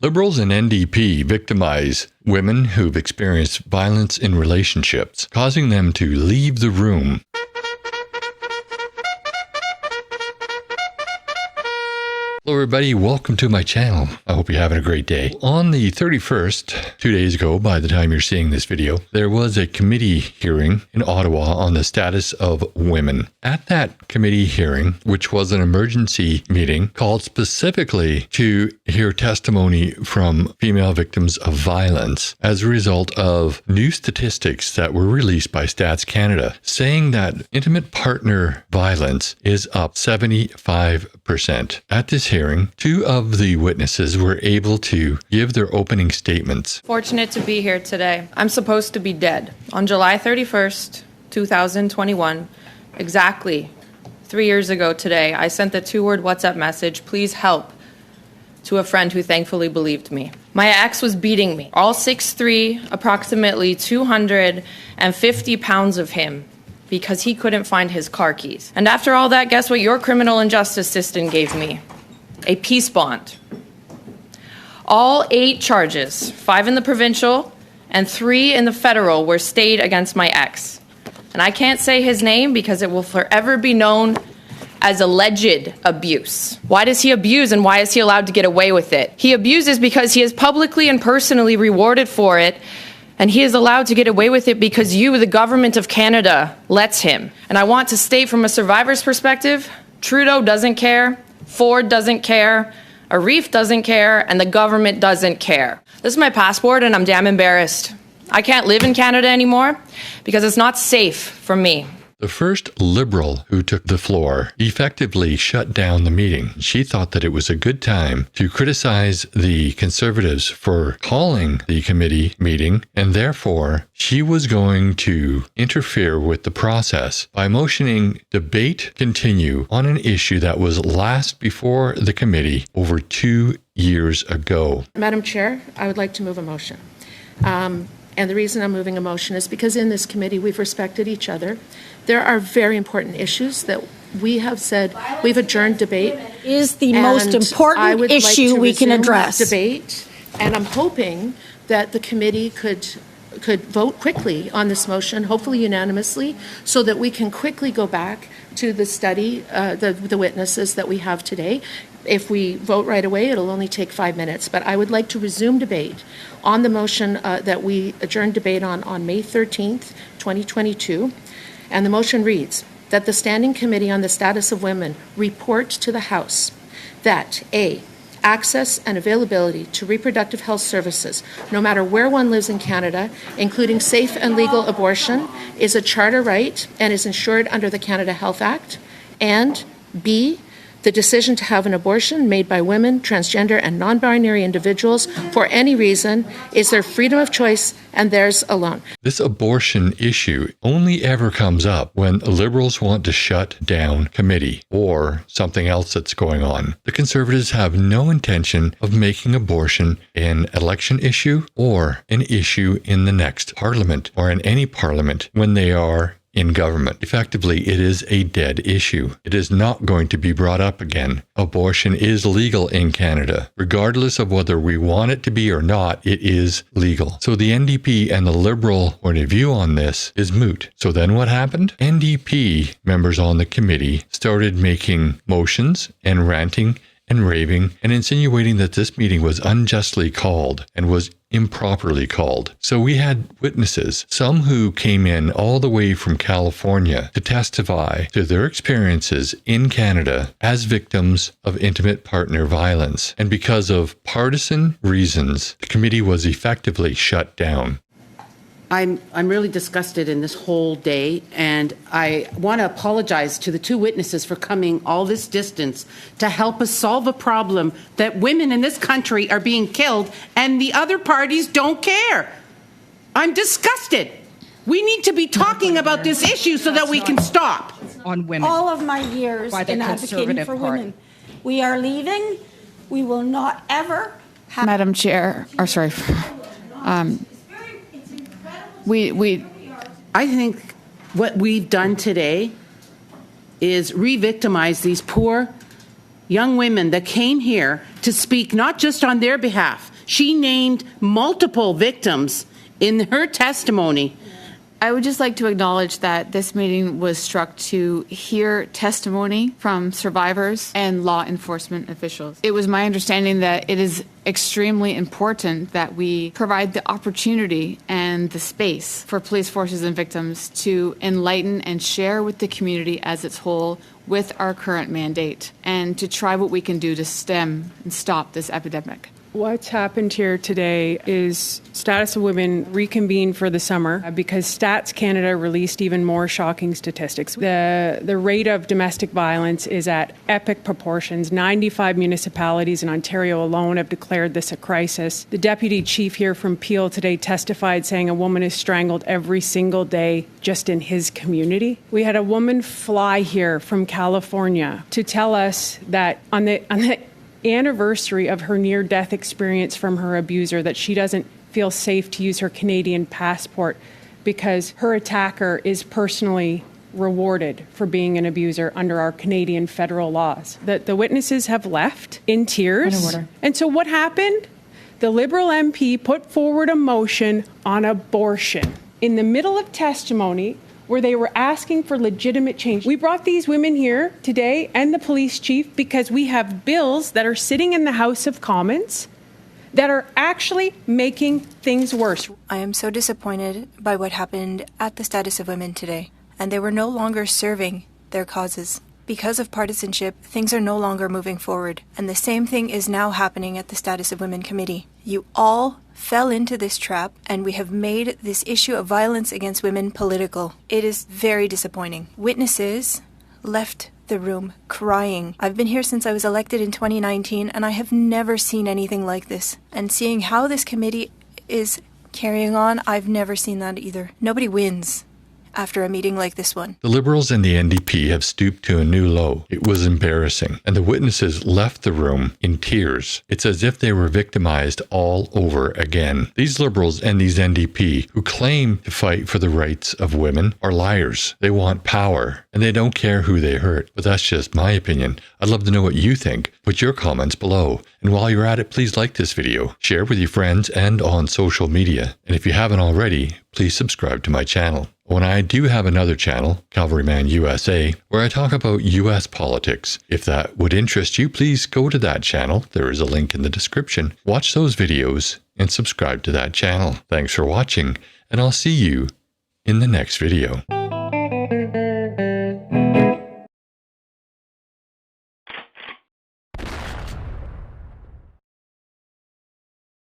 Liberals and NDP victimize women who've experienced violence in relationships, causing them to leave the room. Hello everybody, welcome to my channel. I hope you're having a great day. On the 31st, 2 days ago, by the time you're seeing this video, there was a committee hearing in Ottawa on the status of women. At that committee hearing, which was an emergency meeting called specifically to hear testimony from female victims of violence as a result of new statistics that were released by Stats Canada, saying that intimate partner violence is up 75%. At this hearing, two of the witnesses were able to give their opening statements. Fortunate to be here today. I'm supposed to be dead. On July 31st, 2021, exactly 3 years ago today, I sent the two-word WhatsApp message, "Please help," to a friend who thankfully believed me. My ex was beating me. All 6'3", approximately 250 pounds of him, because he couldn't find his car keys. And after all that, guess what your criminal and justice system gave me? A peace bond. All 8 charges, 5 in the provincial and 3 in the federal, were stayed against my ex. And I can't say his name because it will forever be known as alleged abuse. Why does he abuse and why is he allowed to get away with it? He abuses because he is publicly and personally rewarded for it, and he is allowed to get away with it because you, the government of Canada, lets him. And I want to state from a survivor's perspective, Trudeau doesn't care, Ford doesn't care, Arif doesn't care, and the government doesn't care. This is my passport and I'm damn embarrassed. I can't live in Canada anymore because it's not safe for me. The first Liberal who took the floor effectively shut down the meeting. She thought that it was a good time to criticize the Conservatives for calling the committee meeting, and therefore she was going to interfere with the process by motioning debate continue on an issue that was last before the committee over 2 years ago. Madam Chair, I would like to move a motion. And the reason I'm moving a motion is because in this committee we've respected each other. There are very important issues that we have said we've adjourned debate. Is the most important issue we can address. Debate, and I'm hoping that the committee could vote quickly on this motion, hopefully unanimously, so that we can quickly go back to the study, the witnesses that we have today. If we vote right away, it'll only take 5 minutes. But I would like to resume debate on the motion that we adjourned debate on May 13th, 2022. And the motion reads that the Standing Committee on the Status of Women report to the House that A, access and availability to reproductive health services, no matter where one lives in Canada, including safe and legal abortion, is a charter right and is ensured under the Canada Health Act. And B, the decision to have an abortion made by women, transgender, and non-binary individuals for any reason is their freedom of choice and theirs alone. This abortion issue only ever comes up when Liberals want to shut down committee or something else that's going on. The Conservatives have no intention of making abortion an election issue or an issue in the next parliament or in any parliament when they are in government. Effectively, it is a dead issue. It is not going to be brought up again. Abortion is legal in Canada. Regardless of whether we want it to be or not, it is legal. So the NDP and the Liberal point of view on this is moot. So then what happened? NDP members on the committee started making motions and ranting and raving and insinuating that this meeting was unjustly called and was improperly called. So we had witnesses, some who came in all the way from California to testify to their experiences in Canada as victims of intimate partner violence. And because of partisan reasons, the committee was effectively shut down. I'm really disgusted in this whole day, and I want to apologize to the two witnesses for coming all this distance to help us solve a problem that women in this country are being killed and the other parties don't care. I'm disgusted. We need to be talking about this issue so that we can stop. On women. All of my years in advocating for women. We are leaving. We will not ever have... Madam Chair, or sorry, I think what we've done today is re-victimize these poor young women that came here to speak not just on their behalf, She named multiple victims in her testimony. I would just like to acknowledge that this meeting was struck to hear testimony from survivors and law enforcement officials. It was my understanding that it is extremely important that we provide the opportunity and the space for police forces and victims to enlighten and share with the community as its whole with our current mandate and to try what we can do to stem and stop this epidemic. What's happened here today is Status of Women reconvened for the summer because Stats Canada released even more shocking statistics. The rate of domestic violence is at epic proportions. 95 municipalities in Ontario alone have declared this a crisis. The deputy chief here from Peel today testified saying a woman is strangled every single day just in his community. We had a woman fly here from California to tell us that on the anniversary of her near-death experience from her abuser that she doesn't feel safe to use her Canadian passport because her attacker is personally rewarded for being an abuser under our Canadian federal laws. The witnesses have left in tears. And so what happened? The Liberal MP put forward a motion on abortion in the middle of testimony where they were asking for legitimate change. We brought these women here today and the police chief because we have bills that are sitting in the House of Commons that are actually making things worse. I am so disappointed by what happened at the Status of Women today, and they were no longer serving their causes. Because of partisanship, things are no longer moving forward, and the same thing is now happening at the Status of Women Committee. You all fell into this trap, and we have made this issue of violence against women political. It is very disappointing. Witnesses left the room crying. I've been here since I was elected in 2019, and I have never seen anything like this. And seeing how this committee is carrying on, I've never seen that either. Nobody wins after a meeting like this one. The Liberals and the NDP have stooped to a new low. It was embarrassing, and the witnesses left the room in tears. It's as if they were victimized all over again. These Liberals and these NDP who claim to fight for the rights of women are liars. They want power, and they don't care who they hurt. But that's just my opinion. I'd love to know what you think. Put your comments below. And while you're at it, please like this video, share with your friends and on social media. And if you haven't already, please subscribe to my channel. When I do have another channel, Cavalryman USA, where I talk about US politics. If that would interest you, please go to that channel. There is a link in the description. Watch those videos and subscribe to that channel. Thanks for watching, and I'll see you in the next video.